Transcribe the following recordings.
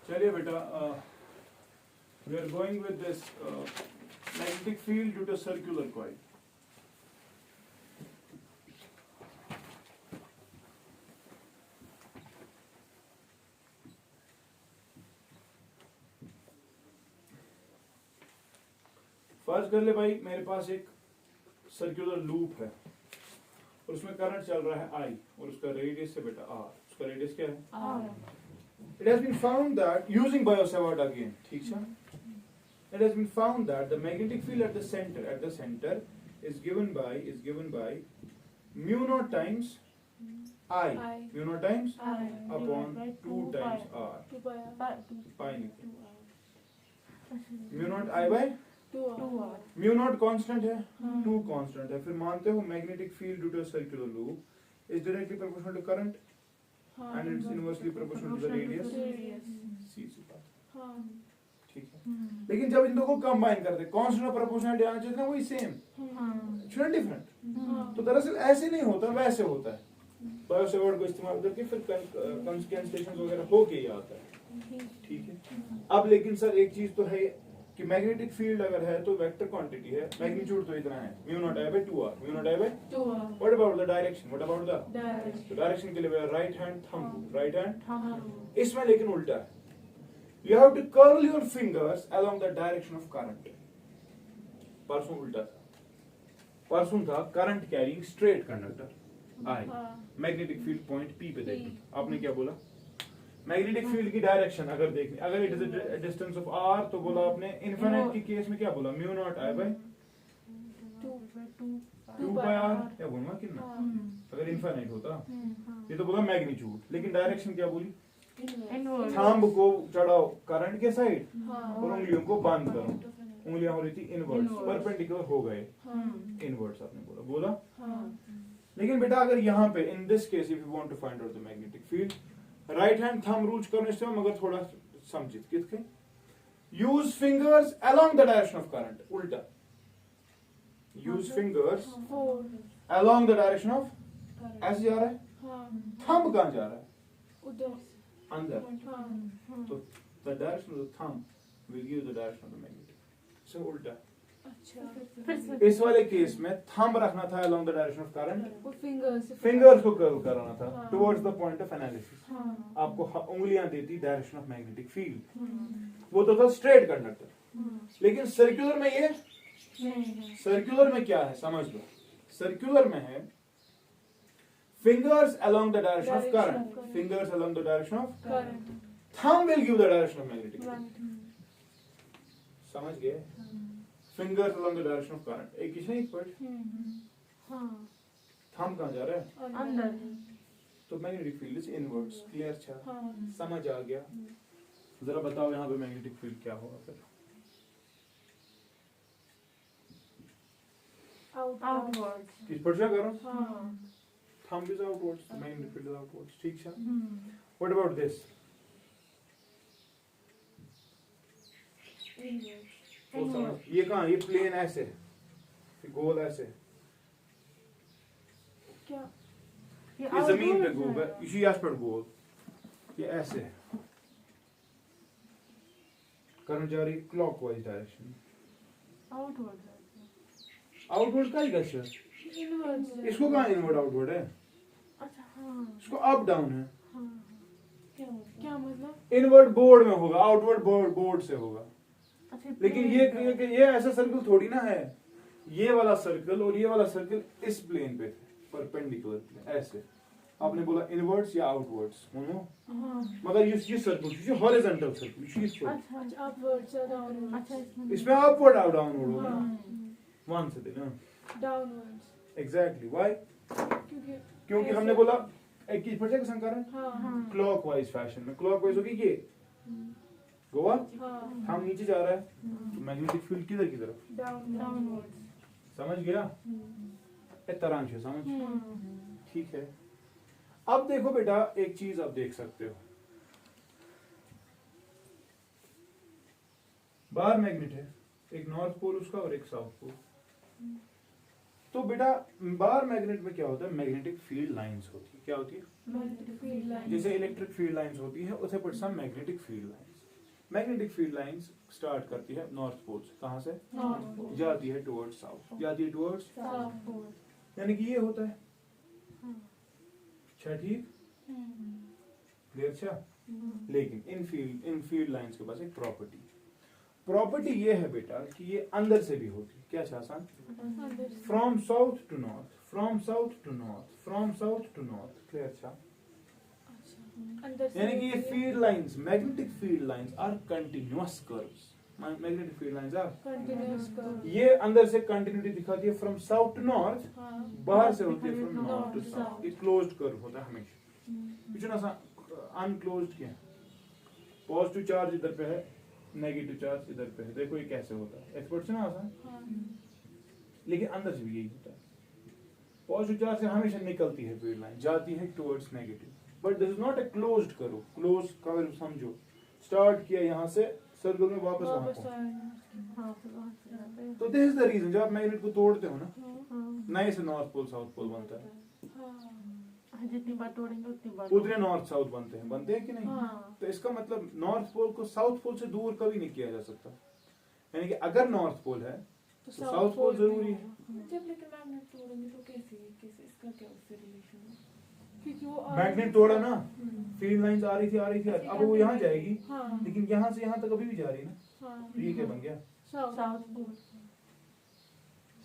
चलिए बेटा, we are going with this magnetic field due to circular coil. फर्ज कर ले भाई, मेरे पास एक सर्कुलर लूप है और उसमें करंट चल रहा है I और उसका रेडियस है बेटा R. उसका रेडियस क्या है? R. It has been found that using Biot-Savart again, ठीक है? It has been found that the magnetic field at the center is given by mu naught times I. Mu naught times I upon 2 times R. 2 pi Pi mu naught I by 2R. Mu naught constant है, 2 constant है. फिर मानते हो magnetic field due to circular loop is directly proportional to current and it's inversely proportional to the radius. सीधी बात, ठीक है. लेकिन जब इन दो को कंबाइन करते हैं, कांस्टेंट और प्रोपोर्शनलिटी आना चाहिए ना, वही सेम, शुड डिफरेंट. तो दरअसल ऐसे नहीं होता, वैसे होता है. बायोट-सावर्ट को इस्तेमाल करके फिर कंस्टेंटेशन वगैरह हो के ही आता है, ठीक है. अब लेकिन सर एक चीज तो है कि मैग्नेटिक फील्ड अगर है तो वेक्टर क्वांटिटी है, मैग्नीट्यूड तो इतना है, mu naught I by 2r. Mu naught I by 2r. What about the direction? What about the direction के लिए right hand thumb, right hand. इसमें लेकिन उल्टा है. You have to curl your fingers along the direction of current. परसों उल्टा था. परसों था current carrying straight conductor I, magnetic field point P पे देखी. आपने क्या बोला? मैग्नेटिक फील्ड की डायरेक्शन अगर देखनी, अगर it is a distance of r तो बोला आपने. इनफिनिट की केस में क्या बोला? Mu naught I bye 2 bye r. या बोलना कितना अगर इनफिनिट होता. ये तो बोला मैग्नीट्यूड, लेकिन डायरेक्शन क्या बोली? थंब को चढ़ाओ करंट के साइड और उंगलियों को बंद करो. उंगलियां हो रही थी इनवर्ट्स, परपेंडिकुलर हो गए इनवर्ट्स. आपने बोला. लेकिन बेटा अगर यहाँ पे in this case if you want to find out the magnetic field, right hand thumb rule करने से मगर थोड़ा समझित कितके. Use fingers along the direction of current. उल्टा. Use fingers along the direction of, ऐसे जा रहा है. थंब कहां जा रहा है? उधर अंदर. तो the direction of the thumb will give the direction of the magnetic. So उल्टा. अच्छा. इस वाले केस में थंब रखना था along the direction of current, वो फिंगर्स को कर्ल कराना था towards the point of analysis. आपको उंगलियां देती डायरेक्शन ऑफ मैग्नेटिक फील्ड. वो तो था स्ट्रेट कंडक्टर. लेकिन सर्कुलर में ये, सर्कुलर में क्या है समझ लो. सर्कुलर में है fingers along the direction of current, fingers along the direction of current. Thumb will give the direction of magnetic field. समझ गए? Fingers along the direction of current. एक ही नहीं पॉइंट. थंब कहां जा रहा है? अंदर. तो magnetic field is inwards. Clear? अच्छा, समझ आ गया. जरा बताओ यहाँ पे मैग्नेटिक फील्ड क्या होगा फिर? आउटवर्ड्स. इस पर क्या करो? Thumb is outwards, magnetic field is outwards. ठीक है. What about this? ये कहाँ? ये प्लेन ऐसे, ये गोल ऐसे. क्या? ये जमीन पे गोल है, इसी आस पर गोल. ये ऐसे करंट जा रही क्लॉकवाइज डायरेक्शन. आउटवर्ड का ही गैस. इसको कहाँ इनवर्ड आउटवर्ड है? अच्छा. हाँ. इसको अप डाउन है. क्या मतलब? इनवर्ड बोर्ड में होगा, आउटवर्ड बोर्ड से होगा. अच्छा. लेकिन ये ऐसा सर्कल थोड़ी ना है. ये वाला सर्कल और ये वाला सर्कल इस प्लेन पे थे, परपेंडिकुलर ऐसे. आपने बोला इनवर्ड्स या आउटवर्ड्स, मगर ये सर्कल ये हॉरिजॉन्टल सर्कल. अच्छा. अपवर्ड्स या डाउनवर्ड्स. अच्छा. इसमें अपवर्ड और डाउनवर्ड होगा ना. वन से देना डाउनवर्ड्स. एग्जैक्टली. व्हाई? क्योंकि हमने बोला एक की पढ़े संकरण क्लॉकवाइज फैशन में. क्लॉकवाइज होगी ये गोवा. हम नीचे जा रहा है तो मैग्नेटिक फील्ड किधर की तरफ? डाउनवर्ड्स. समझ गया? तरंग से समझ. ठीक है. अब देखो बेटा एक चीज आप देख सकते हो. बाहर मैग्नेट है, एक नॉर्थ पोल उसका और एक साउथ पोल. तो बेटा बाहर मैग्नेट में क्या होता है? मैग्नेटिक फील्ड लाइंस होती है. क्या होती है? Magnetic field lines. जैसे इलेक्ट्रिक फील्ड लाइंस होती है, उसे पर some magnetic field lines. Magnetic field lines start करती है नॉर्थ पोल से, कहाँ से? North pole. जाती है टुवर्ड्स साउथ, जाती है टुवर्ड्स, South pole. यानी कि ये होता है। अच्छा ठीक, क्लियर? अच्छा, लेकिन इन फील्ड लाइंस के पास एक प्रॉपर्टी ये है बेटा कि ये अंदर से भी होती है। क्या आसान? Under. From south to north, from south to north, from south to north. Clear? अच्छा, Under. यानी कि ये field lines, magnetic field lines are continuous curves. Magnetic field lines are, Continuous curve. ये अंदर से कंटिन्यूटी दिखाती है फ्रॉम साउथ टू नॉर्थ, हाँ. बाहर से होती है from North north to to south. south. ये क्लोज्ड कर्व होता है हमेशा, कुछ ना सा अनक्लोज्ड क्या। पॉजिटिव चार्ज इधर पे है, नेगेटिव चार्ज इधर पे है। देखो ये कैसे होता है, एक्सपर्ट से ना आसान, हाँ. लेकिन अंदर से भी यही होता है। पॉजिटिव चार्ज से हमेशा निकलती है फील्ड लाइन, जाती है towards negative, but this is not a closed curve. Close curve समझो, स्टार्ट किया यहाँ से, सर्कल में वापस वहां वापस पहुंचा। आएगा. हाँ फिर वहाँ से जाते हैं। तो दिस इज द रीजन, जब आप मैग्नेट को तोड़ते हो ना, हाँ. नए से नॉर्थ पोल साउथ पोल बनता है, हाँ. जितनी बार तोड़ेंगे उतनी बार उतने नॉर्थ साउथ बनते हैं कि नहीं? हाँ. तो इसका मतलब नॉर्थ पोल को साउथ पोल से दूर कभी नहीं किया जा सकता। यानी कि अगर नॉर्थ पोल है तो साउथ पोल जरूरी है। जब लेकिन मैग्नेट तोड़ेंगे तो कैसे इसका क्या उससे रिलेशन है? क्योंकि वो मैग्नेट तोड़ा ना, फील्ड लाइंस आ रही थी, अब वो यहाँ जाएगी, हाँ. लेकिन यहाँ से यहाँ तक अभी भी जा रही है ना। हाँ. तो ये क्या बन गया? South. South pole.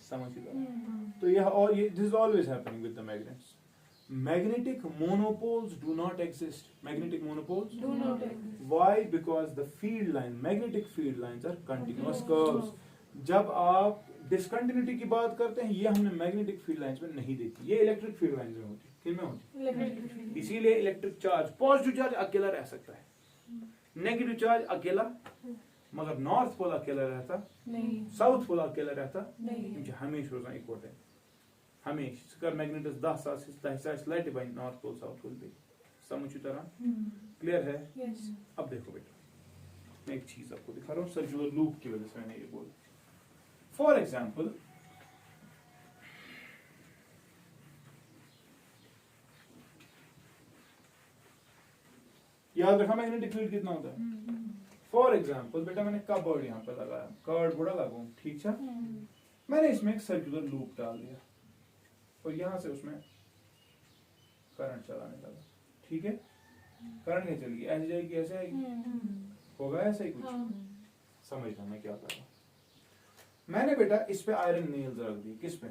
समझ गया? हम्म. तो यह और ये this is always happening with the magnets. Magnetic monopoles do not exist. Magnetic monopoles? Do not exist. Why? Because the field line, magnetic field lines are continuous curves. जब आप discontinuity की बात करते हैं, ये हमने मैग्नेटिक फील्ड लाइंस में नहीं देखी, ये इलेक्ट्रिक फील्ड लाइंस में होती है। किन में होती Electric है? field. इसीलिए इलेक्ट्रिक चार्ज, पॉजिटिव चार्ज अकेला रह सकता है, नेगेटिव चार्ज अकेला, मगर नॉर्थ पोल अकेला रहता, नहीं. साउथ पोल अकेला रहता, नहीं. यम हमेशा रोजान इकवटे, हमेशा कर मैग्नेटस 10 हिस्सा लाइट by north pole south pole पे। समझ तरह क्लियर है? Yes. अब देखो बेटा, मैं एक चीज आपको दिखा रहा हूँ, सर्कुलर लूप की वजह से मैंने ये बोला। फॉर एग्जाम्पल, याद रखा मैग्नेटिक फील्ड कितना होता है। फॉर एग्जाम्पल बेटा, मैंने कबर्ड यहाँ पे लगाया, कार्ड बोर्ड लगाऊं, ठीक है, मैंने इसमें एक सर्कुलर लूप डाल दिया और यहां से उसमें करंट चलाने लगा, ठीक है। करंट नहीं चलेगी, ऐसे जाएगी, ऐसे आएगी, होगा ऐसा ही कुछ। समझना मैं क्या कर रहा हूँ। मैंने बेटा इस पे आयरन नेल्स रख दी, किस पे?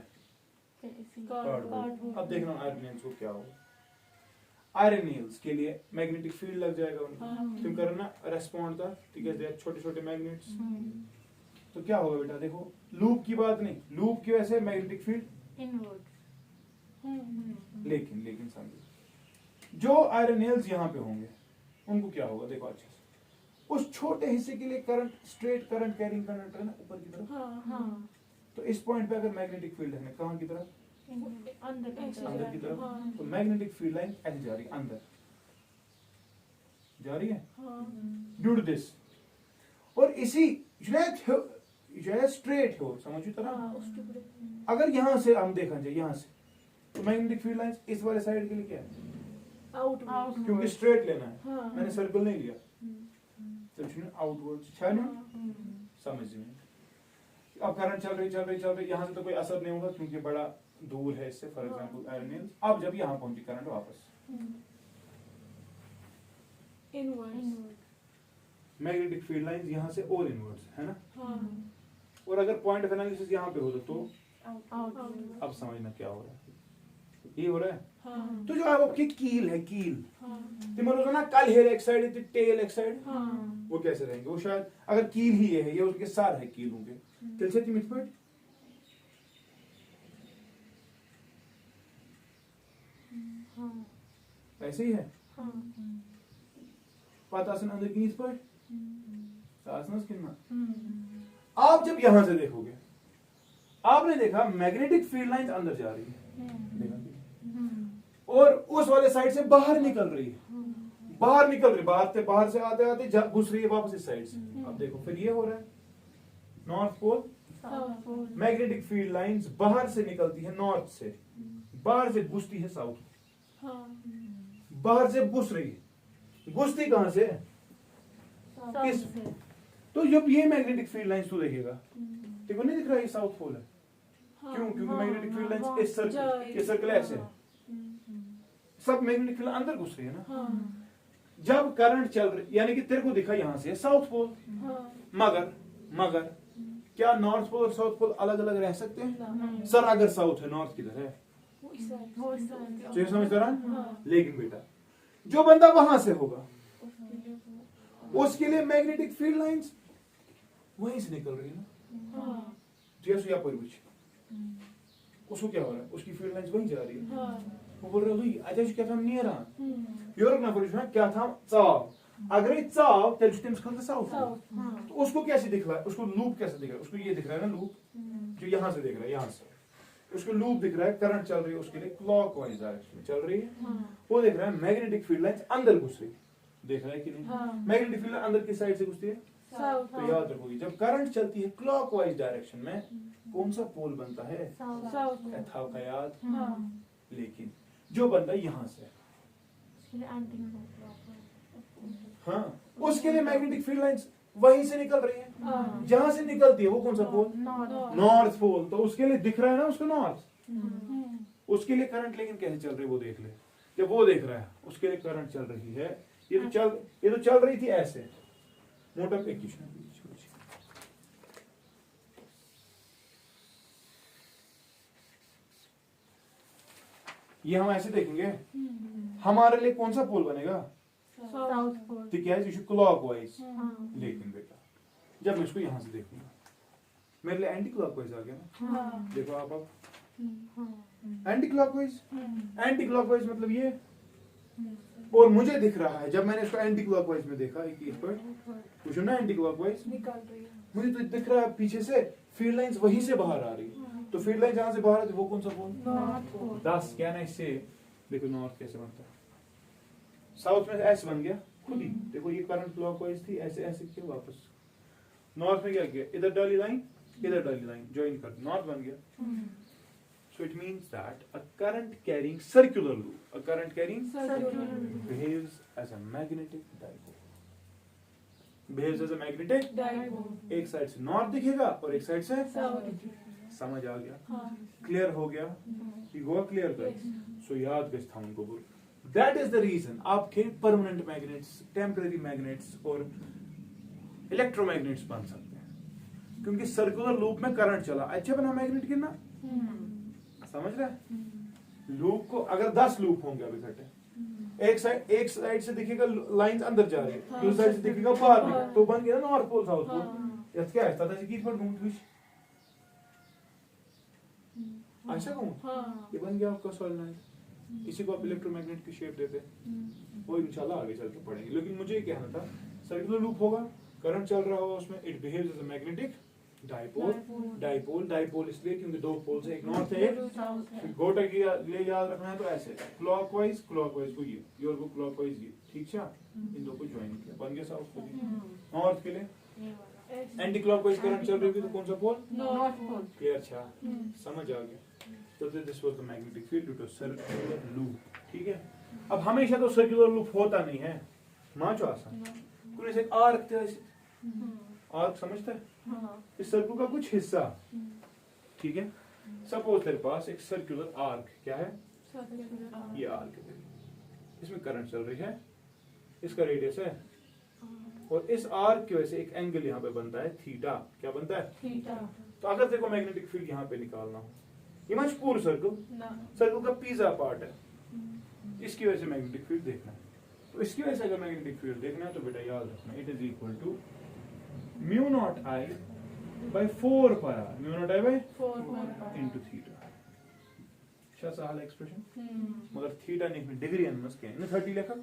कार्डबोर्ड। अब देखना आयरन नेल्स को क्या होगा। आयरन नेल्स के लिए मैग्नेटिक फील्ड लग जाएगा उनको, तुम करना रेस्पॉन्ड था, ठीक है, छोटे छोटे मैग्नेट्स। तो क्या होगा बेटा, देखो लूप की बात नहीं, लूप की वजह से मैग्नेटिक फील्ड इनवर्ड। लेकिन समझो, जो आयरन नेल्स यहाँ पे होंगे उनको क्या होगा, देखो अच्छे से, उस छोटे हिस्से के लिए current, straight current carrying current है ना ऊपर की तरफ। हाँ तो इस पॉइंट पे अगर मैग्नेटिक फील्ड है ना, कहाँ की तरफ? अंदर अंदर की तरफ। हाँ. तो मैग्नेटिक फील्ड लाइन ऐसे जा रही है, अंदर जा रही है, ड्यू टू दिस। और इसी स्ट्रेट हो, समझो तरह। अगर यहाँ से हम देखा जाए, यहाँ से, तो मैग्नेटिक फील्ड लाइन इस वाले साइड के लिए क्या है? Outward. क्योंकि स्ट्रेट लेना है, हाँ. मैंने सर्कल नहीं लिया, तो आउटवर्ड है ना। समझ में? अब करंट चल रही, यहाँ से तो कोई असर नहीं होगा क्योंकि बड़ा दूर है इससे, फॉर एग्जाम्पल आयरन नेल्स। अब जब यहाँ पहुंची करंट वापस, Inwards. मैग्नेटिक फील्ड लाइंस यहाँ से और इनवर्ड्स है ना। हाँ. और अगर पॉइंट ऑफ एनालिसिस यहाँ पे होता तो आउटवर्ड। अब समझना क्या हो रहा है, ये हो रहा है। हाँ. तो जो आपकी कील है, कील हाँ. तो ना कल हेयर एक साइड टेल एक साइड, हाँ. वो कैसे रहेंगे? वो शायद अगर कील ही है, ये उसके सार है कीलों के, कैसे थी मिथपट? हाँ ऐसे ही है। हाँ पातासन अंदर की मिथपट सासनस कितना। आप जब यहां से देखोगे, आपने देखा मैग्नेटिक फील्ड लाइंस अंदर जा रही है, देखा? और उस वाले साइड से बाहर निकल रही है, बाहर से आते आते घुस रही है वापस इस साइड से। अब देखो फिर ये हो रहा है, north pole south pole. Magnetic field lines बाहर से निकलती है नॉर्थ से, बाहर से घुसती है साउथ, हाँ. बाहर से घुस रही है, घुसती कहां से? किस तो जब ये मैग्नेटिक फील्ड लाइंस तू देखेगा देखो नहीं दिख रहा ये साउथ पोल है क्यों क्योंकि मैग्नेटिक फील्ड लाइंस इस सर्कल ये सर्कल ऐसे है सब मैग्नेटिक फील्ड अंदर घुस रही है ना जब करंट चल रही यानी कि तेरे को दिखा यहां से साउथ पोल मगर क्या नॉर्थ पोल और साउथ पोल अलग अलग रह सकते हैं सर अगर साउथ है नॉर्थ किधर है तो ये समझ रहा लेकिन बेटा जो बंदा वहां से होगा उसके लिए मैग्नेटिक फील्ड लाइंस वहीं से निकल रही है ना जैसे या कोई उसको क्या हो रहा है उसकी फील्ड लाइंस वहीं जा रही है वो बोल रहा है भाई क्या था नियर योर ना क्या था चाव अगर चाव तेल साउथ तो उसको कैसे दिख रहा है उसको लूप कैसे दिख रहा है उसको ये दिख रहा है ना लूप जो यहां से दिख रहा है यहां से उसको लूप दिख रहा है करंट चल रही है उसके लिए क्लॉकवाइज डायरेक्शन में चल रही है वो देख रहा है मैग्नेटिक फील्ड लाइंस अंदर घुस रही देख रहा है कि नहीं मैग्नेटिक फील्ड अंदर किस साइड से घुसती है तो याद रखोगी जब करंट चलती है क्लॉकवाइज डायरेक्शन में कौन सा पोल बनता है था का याद लेकिन जो बंदा यहां से हाँ उसके लिए मैग्नेटिक फील्ड लाइंस वहीं से निकल रही है जहां से निकलती है वो कौन सा पोल नॉर्थ पोल तो उसके लिए दिख रहा है ना उसको नॉर्थ उसके लिए करंट लेकिन कैसे चल रही है वो देख ले जब वो देख रहा है उसके लिए करंट चल रही है ये तो चल रही थी ऐसे मोटा इक्वेशन ये हम ऐसे देखेंगे हमारे लिए कौन सा पोल बनेगा साउथ पोल तो क्या है क्लॉकवाइज लेकिन बेटा जब मैं इसको यहां से देखूंगा मेरे लिए एंटी क्लॉकवाइज आ गया ना देखो आप एंटी क्लॉकवाइज मतलब ये और मुझे दिख रहा है जब मैंने इसको एंटी क्लॉकवाइज में देखा एक पर कुछ ना एंटी क्लॉकवाइज निकाल रही है मुझे तो दिख रहा है पीछे से फील्ड लाइंस वहीं से बाहर आ रही है तो फील्ड लाइन जहां से बाहर आती है वो कौन सा पोल 10 क्या ना इससे देखो नॉर्थ कैसे बनता है साउथ में ऐसे बन गया खुद ही देखो ये करंट क्लॉकवाइज थी ऐसे ऐसे किया वापस नॉर्थ में क्या किया इधर डाली लाइन ज्वाइन कर नॉर्थ बन गया so it means that a current carrying circular loop behaves as a magnetic dipole एक साइड से नॉर्थ दिखेगा और एक साइड से समझ आ गया क्लियर हो गया you go clear guys so याद कर था उनको बोल that is the reason आपके permanent magnets temporary magnets और electromagnets बन सकते हैं क्योंकि सर्कुलर लूप में करंट चला अच्छा बना मैग्नेट गिरना समझ रहा है लूप को अगर 10 लूप होंगे अभी इकट्ठे एक साइड से दिखेगा लाइंस अंदर जा रही है दूसरी साइड से दिखेगा बाहर भी तो बन गया ना नॉर्थ पोल साउथ पोल ये क्या है दादाजी की पर घूम फिश ऐसा कहूं ये बन गया आपका सोलेनॉइड इसी को आप इलेक्ट्रोमैग्नेट की शेप देते हैं वो इंशाल्लाह आगे चल के पढ़ेंगे लेकिन मुझे ये कहना था सर्कुलर लूप होगा करंट चल रहा होगा उसमें it behaves as a magnetic dipole इसलिए क्योंकि दो पोल्स है एक नॉर्थ है एक गोटा की लिए याद रखना है तो ऐसे क्लॉकवाइज को ये योर को क्लॉकवाइज ये ठीक है इन दो को ज्वाइन किया बन गया साउथ पोल नॉर्थ के लिए एंटी क्लॉकवाइज करंट चल रही थी तो कौन सा पोल नॉर्थ पोल क्लियर अच्छा समझ आ गया तो this was the magnetic field due to circular loop ठीक है अब हमेशा तो सर्कुलर लूप होता नहीं है माचो आसान कोई से आर्क समझता है इस सर्कल का कुछ हिस्सा ठीक है सपोज तेरे पास एक सर्कुलर आर्क क्या है ये आर्क है इसमें करंट चल रही है इसका रेडियस है और इस आर्क की वजह से एक एंगल यहाँ पे बनता है थीटा क्या बनता है थीटा तो अगर तेरे को मैग्नेटिक फील्ड यहाँ पे निकालना हो ये मच पूर्ण सर्कल का पिज्जा पार्ट है इसकी वजह से मैग्नेटिक फील्ड देखना है तो इसकी वजह से अगर मैग्नेटिक फील्ड देखना है तो बेटा याद रखना it is equal to mu naught I by 4 pi r mu naught I by 4 into theta अच्छा हाल एक्सप्रेशन मगर थीटा नहीं डिग्री एनमस के इन 30 लेखा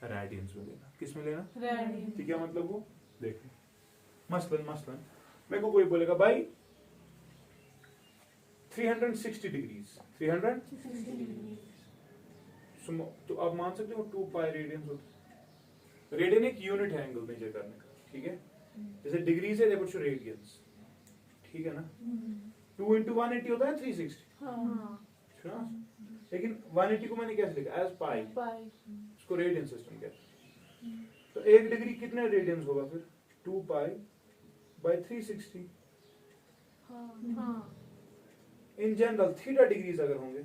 रेडियंस में लेना किस में लेना रेडियन ठीक है मतलब वो देखो मसलन मेरे को कोई बोलेगा भाई 360 डिग्रीज 360 तो आप मान सकते हो 2 पाई रेडियंस होता है रेडियन एक यूनिट है एंगल मेजर करने का ठीक है जैसे डिग्रीज है देखो रेडियंस ठीक है ना 2 into 180 होता है 360 हाँ लेकिन 180 को मैंने कैसे लिखा एज पाई इसको रेडियन सिस्टम कहते हैं तो 1 डिग्री कितने रेडियंस होगा फिर? 2 पाई बाय 360। हाँ इन जनरल थीटा डिग्रीज अगर होंगे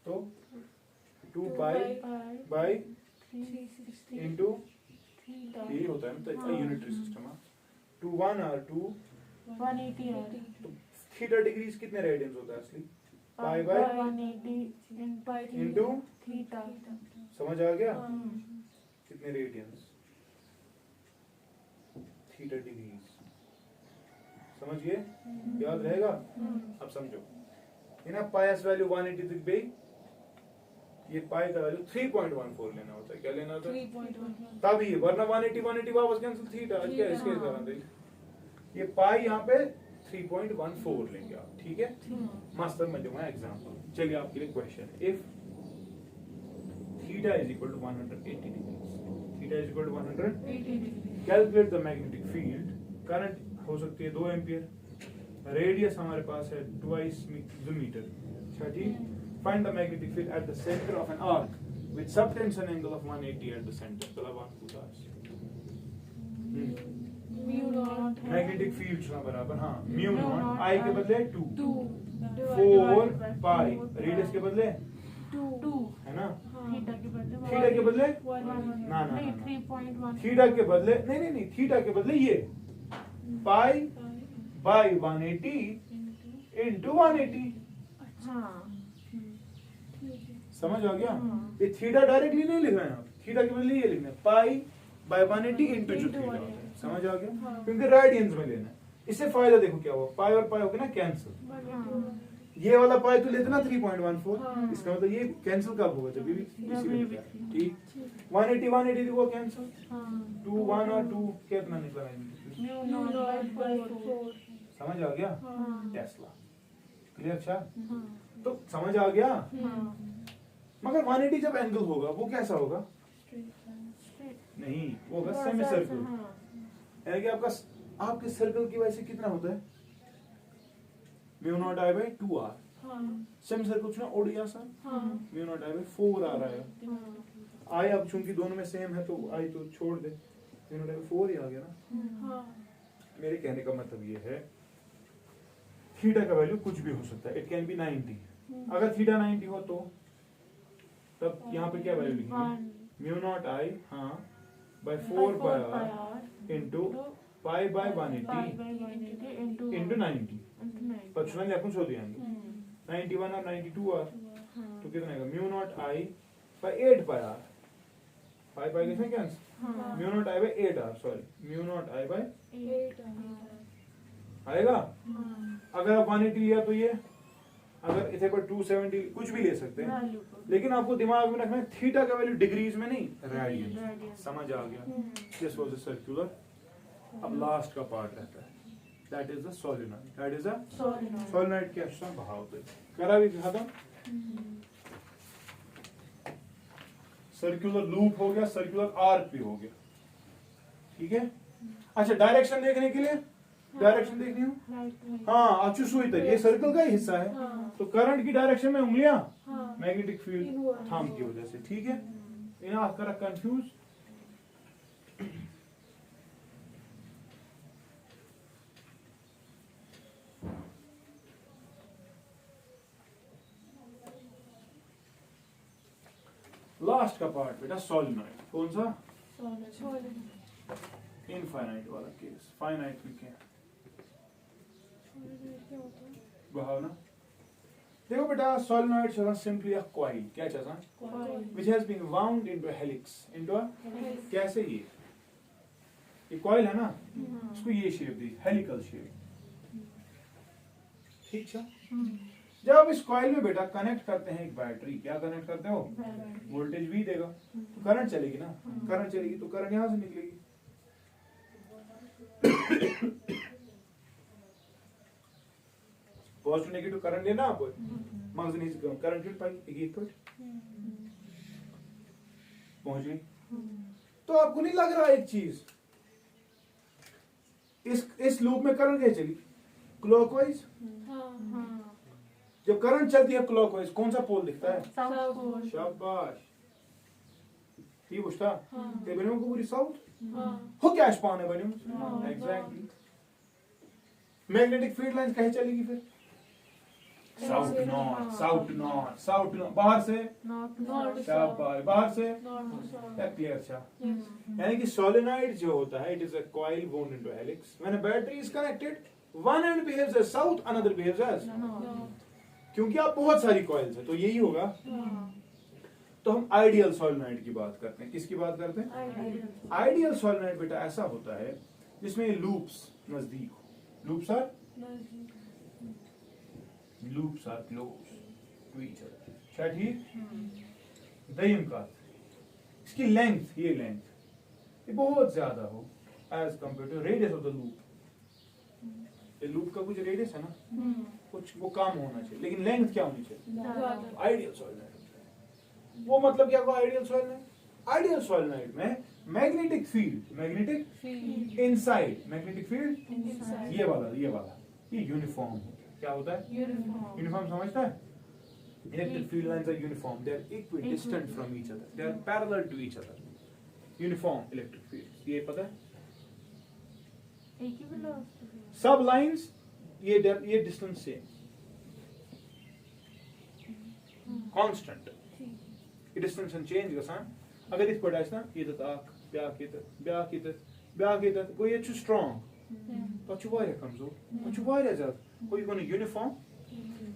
तो 2 पाई बाय 360 इंटू थीटा यही होता है ना, हाँ। Unitary system. 2 1 और 2 180 है तो थीटा डिग्रीज कितने रेडियंस होता है असली? पाई बाय 180 इंटू थीटा समझ आ गया? कितने रेडियंस? Theta degrees. समझिए, याद रहेगा? अब समझो, इना पाई वैल्यू 180 तक गई, ये पाई का वैल्यू 3.14 लेना होता है। क्या लेना होता है? 3.1 तब ये, वरना 180 वापस कैंसिल थीटा। क्या इसके कारण दे, ये पाई यहाँ पे 3.14 लेंगे आप, ठीक है? मस्त, मैं दूंगा एग्जांपल। चलिए आपके लिए question, if theta is equal to 180 degrees, theta is equal to 180, calculate the magnetic field. Current हो सकती है 2 एम्पियर, रेडियस हमारे पास है 2 मीटर। अच्छा जी, find the magnetic field at the centre of an arc with subtension angle of 180 at the centre. चलो अब आपको बता, म्यू नॉट मैग्नेटिक फील्ड सुना बराबर, हाँ, म्यू नॉट आई के बदले 2 2 4 पाई, रेडियस के बदले 2 है ना, थीटा के बदले थीटा के बदले 1 ना ना नहीं ना, 3.1 थीटा के बदले नहीं, थीटा के बदले ये पाई बाय 180 इंटू 180। हाँ समझ आ गया? ये थीटा डायरेक्टली नहीं लिख रहे हैं आप, थीटा के बदले ये लिखना है पाई बाय 180 इंटू जो थीटा होता है। समझ आ गया? क्योंकि रेडियंस में लेना है। इससे फायदा देखो क्या हुआ, पाई और पाई हो गया ना कैंसिल। ये वाला पाई तो लेते ना 3.14, इसका मतलब ये कैंसिल कब होगा? जब भी इसी में होता है, ठीक। 180 देखो कैंसिल, 2 1 और 2 कितना निकला है? Mu mu naught naught by by 4 4 समझ आ गया? हाँ। Tesla clear? अच्छा, तो समझ आ गया? मगर 180 जब एंगल होगा वो कैसा होगा? नहीं, वो होगा सेमी सर्कल। यानी कि आपके सर्कल की वजह से कितना होता है? Mu naught I by 2r। Semi circle चुना ओडिया सा, म्यू नॉट आई बाय 4 आ रहा है। आई अब चूंकि दोनों में सेम है तो आई तो छोड़ दे, म्यू नॉट आई बाय 4 ही आ गया ना। मेरे कहने का मतलब ये है, थीटा का वैल्यू कुछ भी हो सकता है, इट कैन बी 90। अगर थीटा 90 हो तो तब यहाँ पे क्या वैल्यू लिखेंगे? म्यू नॉट आई, हाँ, by 4 by r into pi by 180 into 90। पचपन या कुछ हो दियांगे 91 और 92 r तो कितना आएगा? Mu naught I by 8 by r, pi pi कैसे cancel, mu naught I by 8 r, sorry, mu naught I by 8 आएगा। अगर आप 180 लिया तो ये, अगर इसे पर 270 कुछ भी ले सकते हैं, लेकिन आपको दिमाग में रखना है थीटा का वैल्यू डिग्रीज में नहीं, रेडियंस। समझ आ गया? This was a circular. अब लास्ट का पार्ट रहता है, that is the solenoid. That is a solenoid के अच्छा भाव पे करा भी खत्म। सर्कुलर लूप हो गया, सर्कुलर आर्क भी हो गया, ठीक है? अच्छा, डायरेक्शन देखने के लिए, डायरेक्शन देखनी हो, हाँ, अच्छी सुई तक, ये सर्कल का ही हिस्सा है, तो करंट की डायरेक्शन में उंगलियां मैग्नेटिक फील्ड थंब की वजह से, ठीक है? इन्हें आप करा कंफ्यूज। लास्ट का पार्ट बेटा सोलेनॉइड। कौन सा? इनफाइनाइट वाला केस, फाइनाइट में क्या भावना? देखो बेटा, solenoid is simply a coil। क्या चाहता? which has been wound into a helix, into a कैसे ये कॉइल है ना, इसको ये शेप दी, हेलिकल शेप, ठीक है? जब आप इस कॉइल में बेटा कनेक्ट करते हैं एक बैटरी, क्या कनेक्ट करते हो? वोल्टेज भी देगा तो करंट चलेगी ना, करंट चलेगी तो करंट यहां से निकलेगी। पॉजिटिव नेगेटिव करंट लेना आप, मार्क्स नहीं से करंट फिर पाएंगे एक पहुंच गई। तो आपको नहीं लग रहा एक चीज, इस लूप में करंट कैसे चली? क्लॉकवाइज। जब करंट चलती है क्लॉकवाइज, कौन सा पोल दिखता है? South pole. शाबाश। ये पूछता हाँ ते बनो को पूरी साउथ हाँ हो क्या स्पान बनो हाँ। एग्जैक्टली मैग्नेटिक फील्ड लाइन कहीं चलेगी फिर south north south north south north बाहर से नॉर्थ नॉर्थ शाबाश बाहर से नॉर्थ क्या क्लियर अच्छा यस यानी कि सोलेनॉइड जो होता है it is a coil wound into helix when a battery is connected one end behaves as south another behaves as north क्योंकि आप बहुत सारी कॉइल्स है तो यही होगा तो हम आइडियल सोलेनॉइड की बात करते हैं किसकी बात करते हैं आइडियल सोलेनॉइड बेटा ऐसा होता है जिसमें लूप्स नजदीक हो loops are close to each other क्या ठीक दयम का इसकी लेंथ ये लेंथ ये बहुत ज्यादा हो as compare to radius of the loop ये लूप का कुछ रेडियस है ना कुछ वो कम होना चाहिए लेकिन लेंथ क्या होनी चाहिए आइडियल सोलेनॉइड वो मतलब क्या हुआ आइडियल सोलेनॉइड में magnetic field inside magnetic field ये वाला ये यूनिफॉर्म क्या होता है यूनिफॉर्म समझता है electric field lines are uniform they are equidistant from each other they are parallel to each other uniform electric field ये पता है एक ही वेलोसिटी सब लाइंस ये डिस्टेंस सेम कांस्टेंट ये डिस्टेंस चेंज गसान अगर इस पढ़ाई ना ये तक ब्याक गो ये स्ट्रांग कमजोर ज्यादा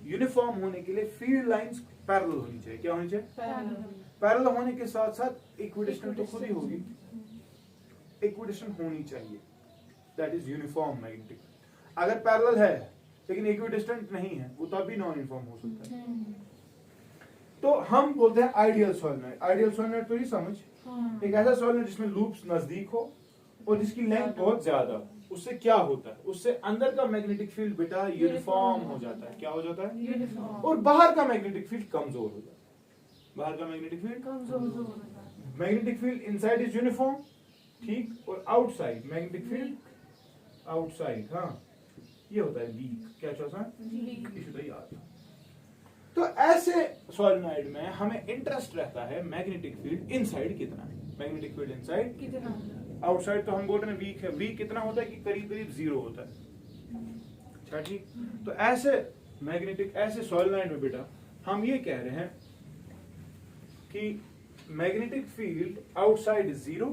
यूनिफॉर्म होने के लिए फील्ड लाइंस पैरेलल होनी चाहिए क्या होनी चाहिए पैरेलल होने के साथ साथ इक्विडिस्टेंट तो खुद ही होगी इक्विडिस्टेंट होनी चाहिए दैट इज यूनिफॉर्म मैग्नेटिक अगर पैरेलल है लेकिन इक्विडिस्टेंट नहीं है वो तब भी नॉन यूनिफॉर्म हो सकता है तो हम बोलते हैं आइडियल सोलेनॉइड तो ये समझ एक ऐसा सोलेनॉइड जिसमें लूप्स नजदीक हो और जिसकी लेंथ बहुत ज्यादा हो उससे क्या होता है उससे अंदर का मैग्नेटिक फील्ड बेटा यूनिफॉर्म हो जाता है क्या हो जाता है और बाहर का मैग्नेटिक फील्ड कमजोर हो जाता है बाहर का magnetic field inside is uniform ठीक और आउटसाइड मैग्नेटिक फील्ड आउटसाइड हाँ ये होता है वीक क्या चौथा इशू याद तो ऐसे सोलेनॉइड में हमें इंटरेस्ट रहता है मैग्नेटिक फील्ड इनसाइड कितना है मैग्नेटिक फील्ड इनसाइड कितना आउटसाइड तो हम बोल रहे हैं वीक है वीक कितना होता है कि करीब करीब 0 होता है अच्छा ठीक तो ऐसे सोलेनॉइड में बेटा हम ये कह रहे हैं कि magnetic field outside is 0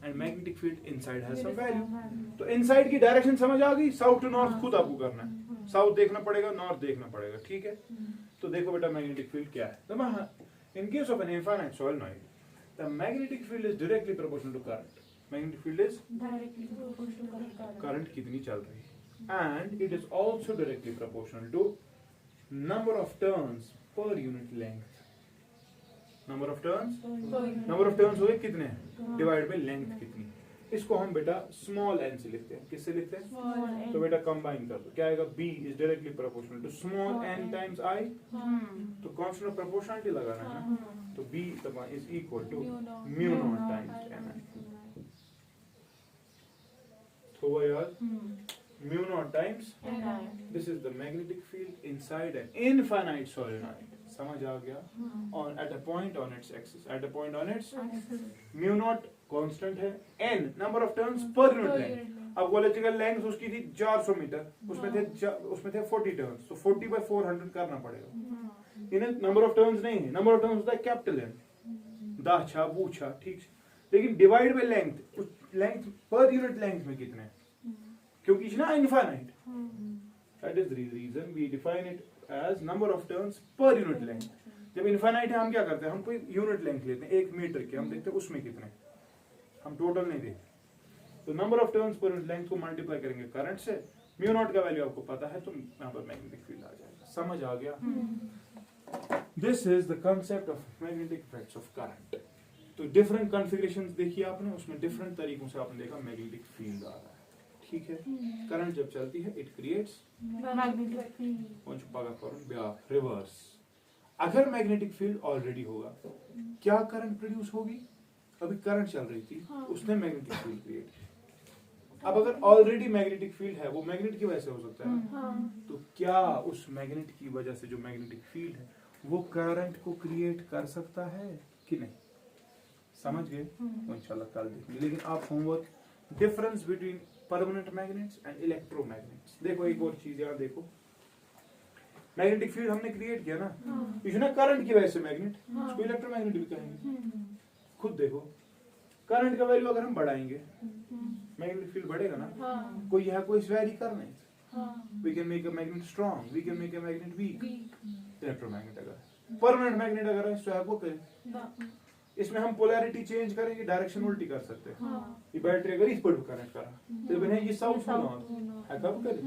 and magnetic field inside has some value तो इनसाइड की डायरेक्शन समझ आ गई साउथ टू नॉर्थ खुद आपको करना है साउथ देखना पड़ेगा नॉर्थ देखना पड़ेगा ठीक है तो देखो बेटा मैग्नेटिक फील्ड क्या है in case of an infinite solenoid the magnetic field is directly proportional to current magnetic field is current कितनी चल रही है and it is also directly proportional to number of turns per unit length number of turns हुए कितने divide by length कितनी इसको हम बेटा स्मॉल n से लिखते हैं किससे लिखते हैं तो बेटा कंबाइन कर दो क्या आएगा b is directly proportional to small n times i तो कांस्टेंट ऑफ प्रोपोर्शनलिटी लगाना है ना तो b is equal to mu naught times n तो वो यार mu naught times this is the magnetic field inside an infinite solenoid समझ आ गया और at a point on its axis mu naught constant है n number of turns per unit length अब electrical length उसकी थी 400 मीटर उसमें थे 40 टर्न्स तो 40 बाय 400 करना पड़ेगा इन्हें नंबर ऑफ टर्न्स नहीं है नंबर ऑफ टर्न्स होता है कैपिटल n दाछा बूछा ठीक लेकिन divide by length per unit length में कितने क्योंकि इज ना infinite that is the reason we define it as number of turns per unit length जब इनफाइनाइट है हम क्या करते हैं हम कोई यूनिट लेंथ लेते हैं 1 मीटर के हम देखते हैं उसमें कितने हम टोटल नहीं देखते तो number of turns per unit length को मल्टीप्लाई करेंगे करंट से म्यू नॉट का वैल्यू आपको पता है तो यहाँ पर मैग्नेटिक फील्ड आ जाएगा समझ आ गया this is the concept of magnetic effects of current तो डिफरेंट कॉन्फ़िगरेशंस देखी आपने उसमें डिफरेंट तरीकों से आपने देखा मैग्नेटिक फील्ड आ रहा है ठीक है करंट जब चलती है it creates magnetic field reverse अगर मैग्नेटिक फील्ड ऑलरेडी होगा क्या करंट प्रोड्यूस होगी अभी करंट चल रही थी उसने मैग्नेटिक फील्ड क्रिएट किया अब अगर ऑलरेडी मैग्नेटिक फील्ड है वो मैग्नेट की वजह से हो सकता है तो क्या उस मैग्नेट की वजह से जो मैग्नेटिक फील्ड है वो करंट को क्रिएट कर सकता है कि नहीं समझ गए? वो इंशाल्लाह कल देखेंगे। लेकिन आप homework difference between permanent magnets and electromagnets. देखो एक और चीज यहाँ देखो, मैग्नेटिक फील्ड हमने क्रिएट किया ना, ये ना करंट की वजह से मैग्नेट, इसको इलेक्ट्रोमैग्नेट भी कहेंगे। खुद देखो करंट का वैल्यू अगर हम बढ़ाएंगे मैग्नेटिक फील्ड बढ़ेगा ना, कोई यहाँ कोई वेरी कर नहीं। We can make a magnet strong, we can make a magnet weak. Electromagnet अगर परमानेंट मैग्नेट अगर है तो आपको कहें इसमें हम पोलैरिटी चेंज करेंगे, डायरेक्शन उल्टी कर सकते हैं। ये बैटरी अगर इस पर कनेक्ट करा तो बने ये साउथ नॉर्थ है कब करें।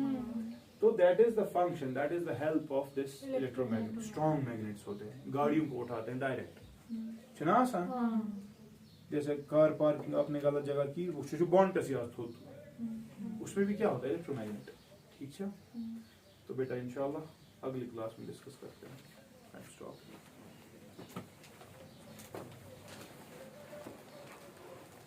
तो that is the function, that is the help of this electromagnet. Strong magnets होते हैं, गाड़ियों को उठाते हैं डायरेक्ट चना आसान। जैसे कार पार्किंग आपने गलत जगह की, वो जो बॉन्ड उसमें भी क्या होता है इलेक्ट्रोमैग्नेट। ठीक है, तो बेटा इंशाल्लाह अगली क्लास में डिस्कस करते हैं।